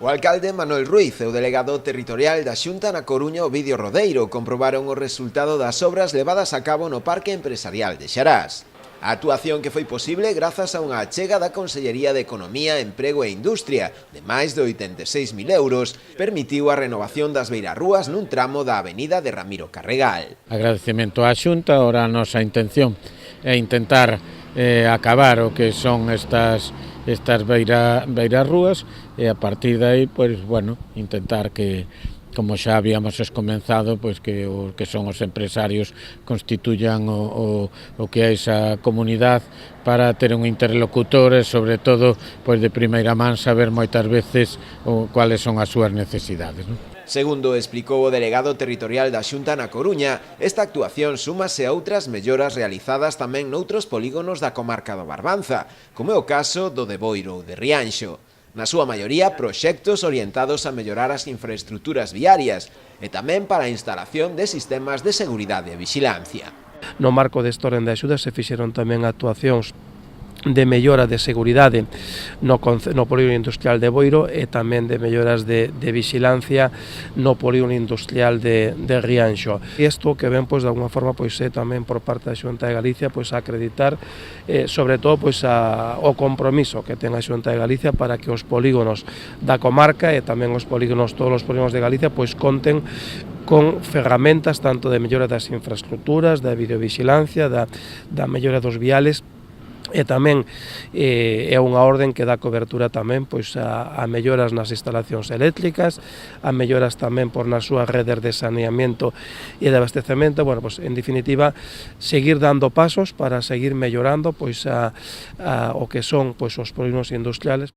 O alcalde Manuel Ruiz e o delegado territorial da Xunta na Coruña Ovidio Rodeiro comprobaron o resultado das obras levadas a cabo no Parque Empresarial de Xarás. A actuación que foi posible grazas a unha achega da Consellería de Economía, Emprego e Industria de máis de 86.000 euros permitiu a renovación das beirarrúas nun tramo da avenida de Ramiro Carregal. Agradecemento á Xunta, ora a nosa intención é intentar acabar o que son estas beirarrúas e a partir de aí, pois, bueno, intentar que, como xa habíamos comenzado, pois que o que son os empresarios constituyan o que é esa comunidade para ter un interlocutor e, sobre todo, pois de primeira man saber moitas veces cuáles son as súas necesidades, non? Segundo explicou o delegado territorial da Xunta na Coruña, esta actuación súmase a outras melloras realizadas tamén noutros polígonos da comarca do Barbanza, como é o caso do de Boiro ou de Rianxo. Na súa maioría, proxectos orientados a mellorar as infraestructuras viarias e tamén para a instalación de sistemas de seguridade e vixilancia. No marco desta orden de axuda se fixeron tamén actuacións de mellora de seguridade no polígono industrial de Boiro e tamén de melloras de vixilancia no polígono industrial de Rianxo. Isto que ven, pois, de alguma forma, pois, é tamén por parte da Xunta de Galicia, pois, a acreditar sobre todo, pois, o compromiso que ten a Xunta de Galicia para que os polígonos da comarca e tamén todos os polígonos de Galicia, pois, conten con ferramentas tanto de mellora das infraestructuras, da videovixilancia, da mellora dos viales, e tamén é unha orden que dá cobertura tamén, pois, a melloras nas instalacións eléctricas, a melloras tamén por nas súas redes de saneamento e de abastecemento. Bueno, pois, en definitiva, seguir dando pasos para seguir mellorando, pois, o que son, pois, os polígonos industriales.